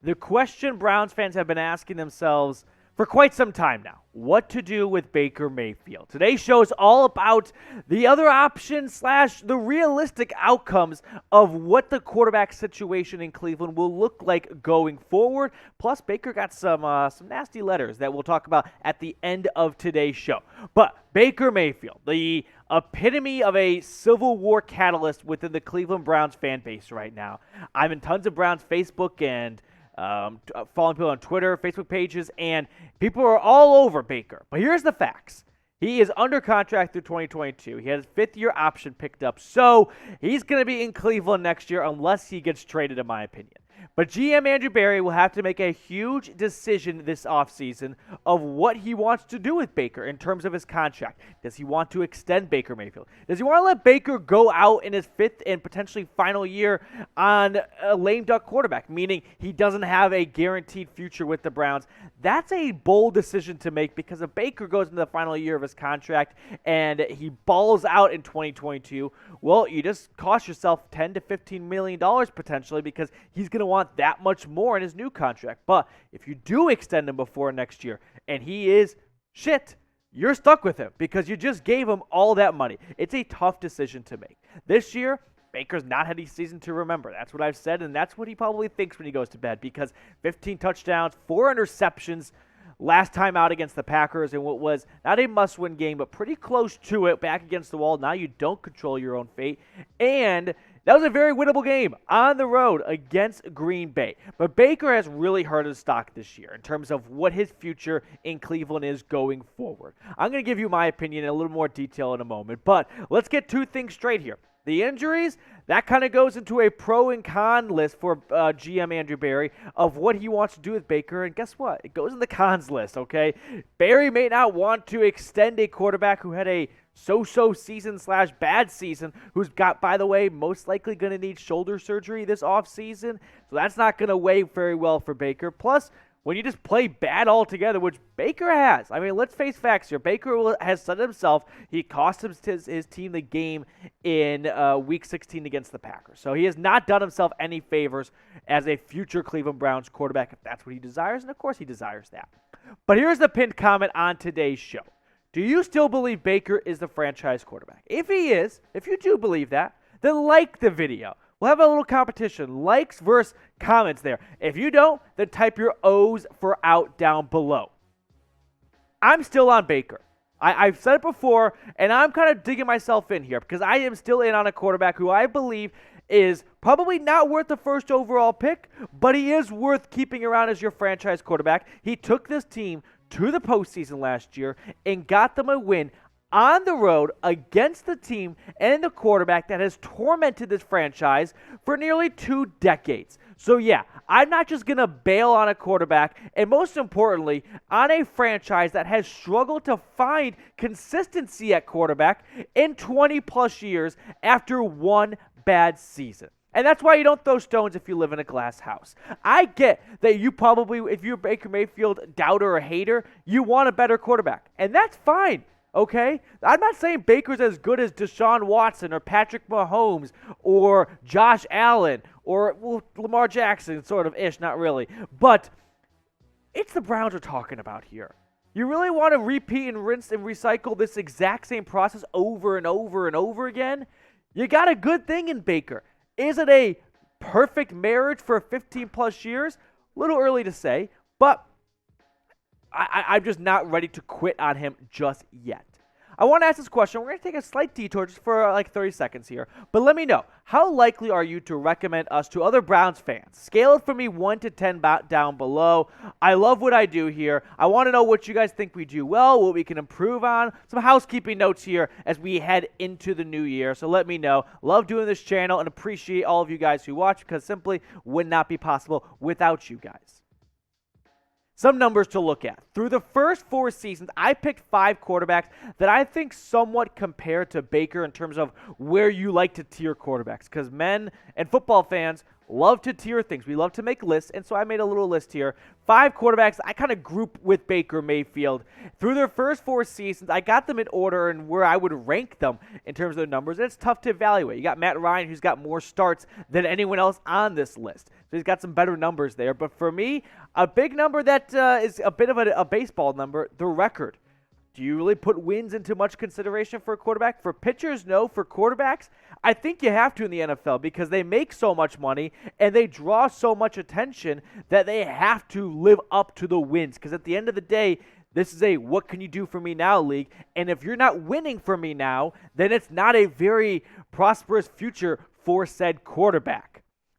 the question Browns fans have been asking themselves for quite some time now: what to do with Baker Mayfield. Today's show is all about the other options / the realistic outcomes of what the quarterback situation in Cleveland will look like going forward. Plus, Baker got some nasty letters that we'll talk about at the end of today's show. But Baker Mayfield, the epitome of a Civil War catalyst within the Cleveland Browns fan base right now. I'm in tons of Browns Facebook and following people on Twitter, Facebook pages, and people are all over Baker. But here's the facts. He is under contract through 2022. He has his fifth-year option picked up, so he's going to be in Cleveland next year unless he gets traded, in my opinion. But GM Andrew Berry will have to make a huge decision this offseason of what he wants to do with Baker in terms of his contract. Does he want to extend Baker Mayfield? Does he want to let Baker go out in his fifth and potentially final year on a lame duck quarterback, meaning he doesn't have a guaranteed future with the Browns? That's a bold decision to make, because if Baker goes into the final year of his contract and he balls out in 2022, well, you just cost yourself $10 to $15 million potentially, because he's going to want that much more in his new contract. But if you do extend him before next year and he is shit, you're stuck with him because you just gave him all that money. It's a tough decision to make. This year, Baker's not had a season to remember. That's what I've said, and that's what he probably thinks when he goes to bed, because 15 touchdowns, 4 interceptions last time out against the Packers in what was not a must-win game, but pretty close to it, back against the wall. Now you don't control your own fate, and that was a very winnable game on the road against Green Bay. But Baker has really hurt his stock this year in terms of what his future in Cleveland is going forward. I'm going to give you my opinion in a little more detail in a moment, but let's get two things straight here. The injuries, that kind of goes into a pro and con list for GM Andrew Berry of what he wants to do with Baker. And guess what? It goes in the cons list, okay? Berry may not want to extend a quarterback who had a so-so season / bad season, who's got, by the way, most likely going to need shoulder surgery this offseason. So that's not going to weigh very well for Baker. Plus, when you just play bad altogether, which Baker has. I mean, let's face facts here. Baker has said himself he cost his team the game in Week 16 against the Packers. So he has not done himself any favors as a future Cleveland Browns quarterback, if that's what he desires. And, of course, he desires that. But here's the pinned comment on today's show. Do you still believe Baker is the franchise quarterback? If he is, if you do believe that, then like the video. We'll have a little competition, likes versus comments there. If you don't, then type your O's for out down below. I'm still on Baker. I've said it before, and I'm kind of digging myself in here because I am still in on a quarterback who I believe is probably not worth the first overall pick, but he is worth keeping around as your franchise quarterback. He took this team to the postseason last year and got them a win on the road against the team and the quarterback that has tormented this franchise for nearly 2 decades. So yeah, I'm not just going to bail on a quarterback, and most importantly, on a franchise that has struggled to find consistency at quarterback in 20 plus years after one bad season. And that's why you don't throw stones if you live in a glass house. I get that you probably, if you're a Baker Mayfield doubter or hater, you want a better quarterback. And that's fine. Okay? I'm not saying Baker's as good as Deshaun Watson or Patrick Mahomes or Josh Allen or Lamar Jackson, sort of ish, not really. But it's the Browns we're talking about here. You really want to repeat and rinse and recycle this exact same process over and over and over again? You got a good thing in Baker. Is it a perfect marriage for 15 plus years? A little early to say, but I'm just not ready to quit on him just yet. I want to ask this question. We're going to take a slight detour just for like 30 seconds here. But let me know, how likely are you to recommend us to other Browns fans? Scale it for me 1 to 10 down below. I love what I do here. I want to know what you guys think we do well, what we can improve on. Some housekeeping notes here as we head into the new year. So let me know. Love doing this channel and appreciate all of you guys who watch, because simply would not be possible without you guys. Some numbers to look at. Through the first 4 seasons, I picked 5 quarterbacks that I think somewhat compare to Baker in terms of where you like to tier quarterbacks. Because men and football fans love to tier things. We love to make lists, and so I made a little list here. 5 quarterbacks I kind of group with Baker Mayfield. Through their first 4 seasons, I got them in order and where I would rank them in terms of their numbers, and it's tough to evaluate. You got Matt Ryan, who's got more starts than anyone else on this list, so he's got some better numbers there. But for me, a big number that is a bit of a baseball number, the record. Do you really put wins into much consideration for a quarterback? For pitchers, no. For quarterbacks, I think you have to in the NFL because they make so much money and they draw so much attention that they have to live up to the wins. Because at the end of the day, this is a what can you do for me now league. And if you're not winning for me now, then it's not a very prosperous future for said quarterback.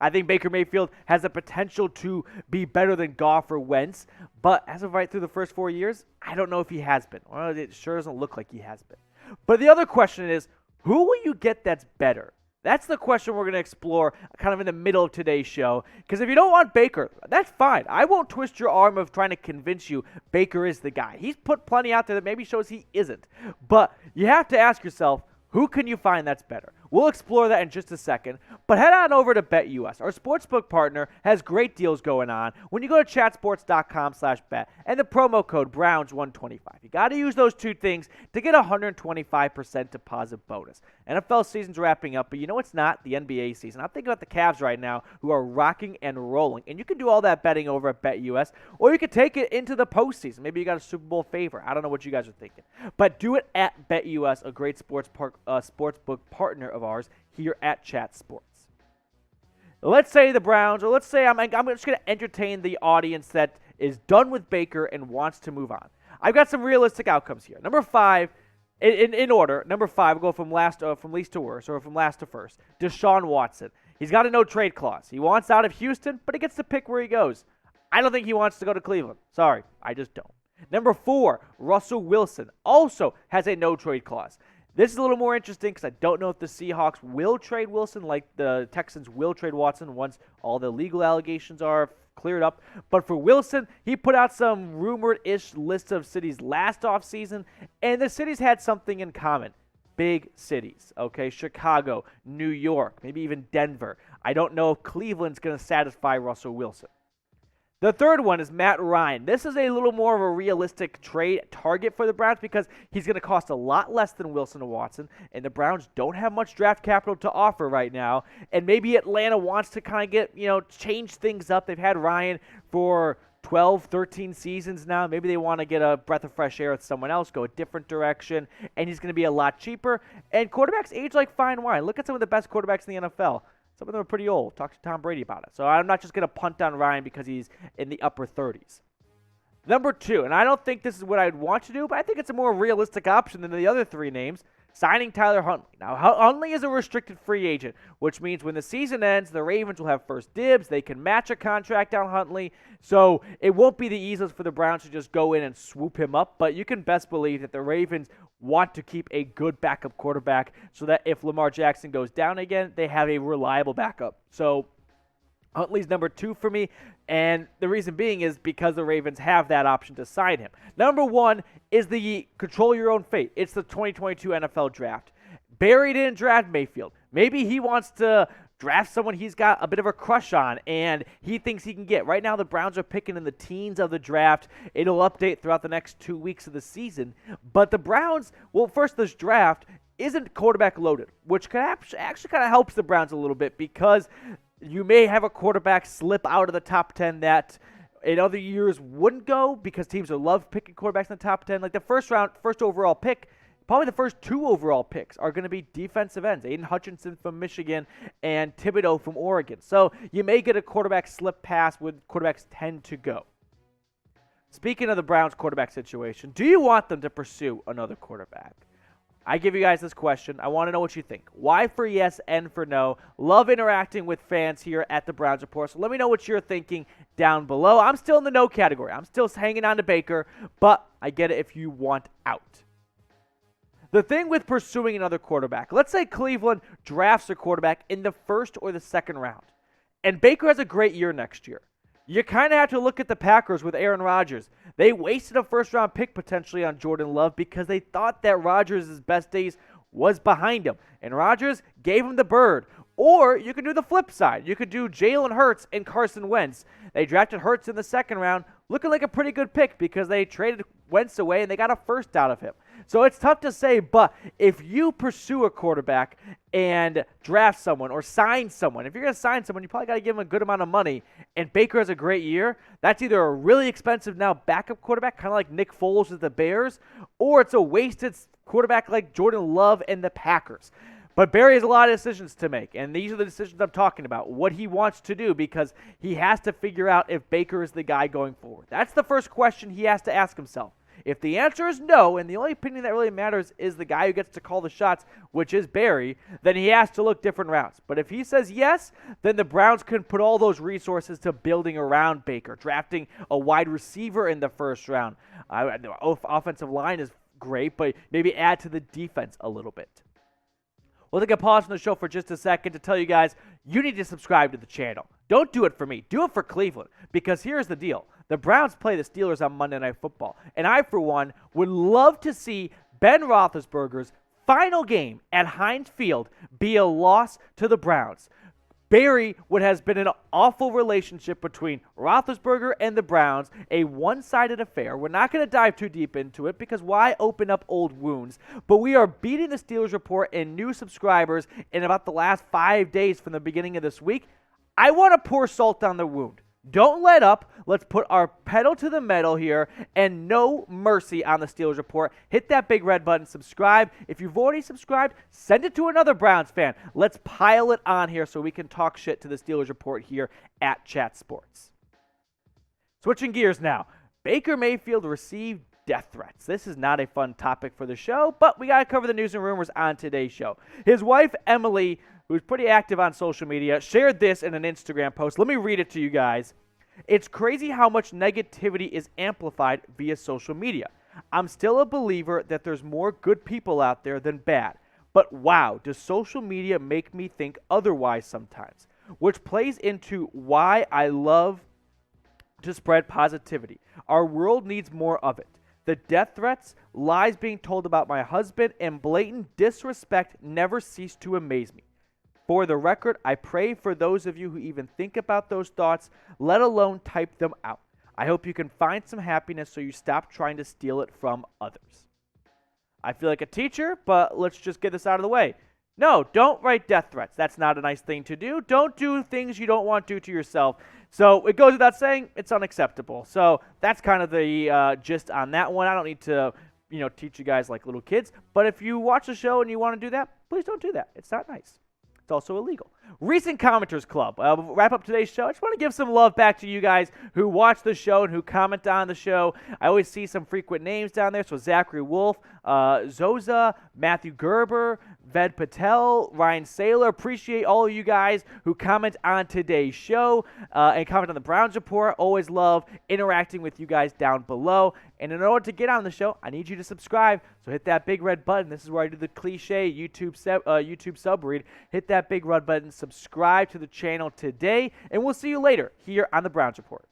I think Baker Mayfield has the potential to be better than Goff or Wentz, but as of right through the first 4 years, I don't know if he has been. Well, it sure doesn't look like he has been. But the other question is, who will you get that's better? That's the question we're going to explore kind of in the middle of today's show. Because if you don't want Baker, that's fine. I won't twist your arm of trying to convince you Baker is the guy. He's put plenty out there that maybe shows he isn't. But you have to ask yourself, who can you find that's better? We'll explore that in just a second, but head on over to BetUS. Our sportsbook partner has great deals going on when you go to chatsports.com/bet and the promo code Browns125. You got to use those 2 things to get a 125% deposit bonus. NFL season's wrapping up, but you know it's not the NBA season. I'm thinking about the Cavs right now who are rocking and rolling, and you can do all that betting over at BetUS, or you could take it into the postseason. Maybe you got a Super Bowl favor. I don't know what you guys are thinking, but do it at BetUS, a great sportsbook partner of ours here at Chat Sports. Let's say the Browns, or let's say I'm just going to entertain the audience that is done with Baker and wants to move on. I've got some realistic outcomes here. Number 5, in order. Number 5, we'll go from least to worst, or from last to first. Deshaun Watson. He's got a no-trade clause. He wants out of Houston, but he gets to pick where he goes. I don't think he wants to go to Cleveland. Sorry, I just don't. Number 4, Russell Wilson also has a no-trade clause. This is a little more interesting because I don't know if the Seahawks will trade Wilson like the Texans will trade Watson once all the legal allegations are cleared up. But for Wilson, he put out some rumored-ish list of cities last offseason, and the cities had something in common. Big cities, okay? Chicago, New York, maybe even Denver. I don't know if Cleveland's going to satisfy Russell Wilson. The third one is Matt Ryan. This is a little more of a realistic trade target for the Browns because he's going to cost a lot less than Wilson and Watson, and the Browns don't have much draft capital to offer right now. And maybe Atlanta wants to kind of get, change things up. They've had Ryan for 12, 13 seasons now. Maybe they want to get a breath of fresh air with someone else, go a different direction, and he's going to be a lot cheaper. And quarterbacks age like fine wine. Look at some of the best quarterbacks in the NFL. Some of them are pretty old. Talk to Tom Brady about it. So I'm not just going to punt on Ryan because he's in the upper 30s. Number 2, and I don't think this is what I'd want to do, but I think it's a more realistic option than the other 3 names, signing Tyler Huntley. Now, Huntley is a restricted free agent, which means when the season ends, the Ravens will have first dibs. They can match a contract on Huntley, so it won't be the easiest for the Browns to just go in and swoop him up, but you can best believe that the Ravens want to keep a good backup quarterback so that if Lamar Jackson goes down again, they have a reliable backup. So Huntley's number 2 for me, and the reason being is because the Ravens have that option to sign him. Number 1 is the control your own fate. It's the 2022 NFL Draft. Barry didn't draft Mayfield. Maybe he wants to draft someone he's got a bit of a crush on and he thinks he can get. Right now, the Browns are picking in the teens of the draft. It'll update throughout the next 2 weeks of the season. But the Browns, well, first, this draft isn't quarterback loaded, which actually kind of helps the Browns a little bit because you may have a quarterback slip out of the top 10 that in other years wouldn't go because teams love picking quarterbacks in the top 10. Like the first overall pick, probably the first 2 overall picks are going to be defensive ends. Aiden Hutchinson from Michigan and Thibodeau from Oregon. So you may get a quarterback slip pass when quarterbacks tend to go. Speaking of the Browns quarterback situation, do you want them to pursue another quarterback? I give you guys this question. I want to know what you think. Y for yes, N for no. Love interacting with fans here at the Browns Report. So let me know what you're thinking down below. I'm still in the no category. I'm still hanging on to Baker, but I get it if you want out. The thing with pursuing another quarterback, let's say Cleveland drafts a quarterback in the first or the second round, and Baker has a great year next year. You kind of have to look at the Packers with Aaron Rodgers. They wasted a first-round pick potentially on Jordan Love because they thought that Rodgers' best days was behind him. And Rodgers gave him the bird. Or you could do the flip side. You could do Jalen Hurts and Carson Wentz. They drafted Hurts in the second round, looking like a pretty good pick because they traded Wentz away and they got a first out of him. So it's tough to say, but if you pursue a quarterback and draft someone or sign someone, if you're going to sign someone, you probably got to give them a good amount of money, and Baker has a great year, that's either a really expensive now backup quarterback, kind of like Nick Foles with the Bears, or it's a wasted quarterback like Jordan Love and the Packers. But Barry has a lot of decisions to make, and these are the decisions I'm talking about, what he wants to do, because he has to figure out if Baker is the guy going forward. That's the first question he has to ask himself. If the answer is no, and the only opinion that really matters is the guy who gets to call the shots, which is Barry, then he has to look different routes. But if he says yes, then the Browns can put all those resources to building around Baker, drafting a wide receiver in the first round. The offensive line is great, but maybe add to the defense a little bit. We'll take a pause from the show for just a second to tell you guys you need to subscribe to the channel. Don't do it for me. Do it for Cleveland. Because here's the deal. The Browns play the Steelers on Monday Night Football. And I, for one, would love to see Ben Roethlisberger's final game at Heinz Field be a loss to the Browns. Barry, what has been an awful relationship between Roethlisberger and the Browns, a one-sided affair. We're not going to dive too deep into it because why open up old wounds? But we are beating the Steelers report in new subscribers in about the last 5 days from the beginning of this week. I want to pour salt on the wound. Don't let up. Let's put our pedal to the metal here and no mercy on the Steelers report. Hit that big red button, subscribe. If you've already subscribed, send it to another Browns fan. Let's pile it on here so we can talk shit to the Steelers report here at Chat Sports. Switching gears now. Baker Mayfield received death threats. This is not a fun topic for the show, but we got to cover the news and rumors on today's show. His wife, Emily, who's pretty active on social media, shared this in an Instagram post. Let me read it to you guys. It's crazy how much negativity is amplified via social media. I'm still a believer that there's more good people out there than bad. But wow, does social media make me think otherwise sometimes? Which plays into why I love to spread positivity. Our world needs more of it. The death threats, lies being told about my husband, and blatant disrespect never cease to amaze me. For the record, I pray for those of you who even think about those thoughts, let alone type them out. I hope you can find some happiness so you stop trying to steal it from others. I feel like a teacher, but let's just get this out of the way. No, don't write death threats. That's not a nice thing to do. Don't do things you don't want to do to yourself. So it goes without saying, it's unacceptable. So that's kind of the gist on that one. I don't need to, teach you guys like little kids. But if you watch the show and you want to do that, please don't do that. It's not nice. It's also illegal. Recent Commenters Club. We'll wrap up today's show. I just want to give some love back to you guys who watch the show and who comment on the show. I always see some frequent names down there. So Zachary Wolf, Zoza, Matthew Gerber, Ved Patel, Ryan Saylor. Appreciate all of you guys who comment on today's show and comment on the Browns report. Always love interacting with you guys down below. And in order to get on the show, I need you to subscribe. So hit that big red button. This is where I do the cliche YouTube sub read. Hit that big red button. Subscribe to the channel today. And we'll see you later here on the Browns Report.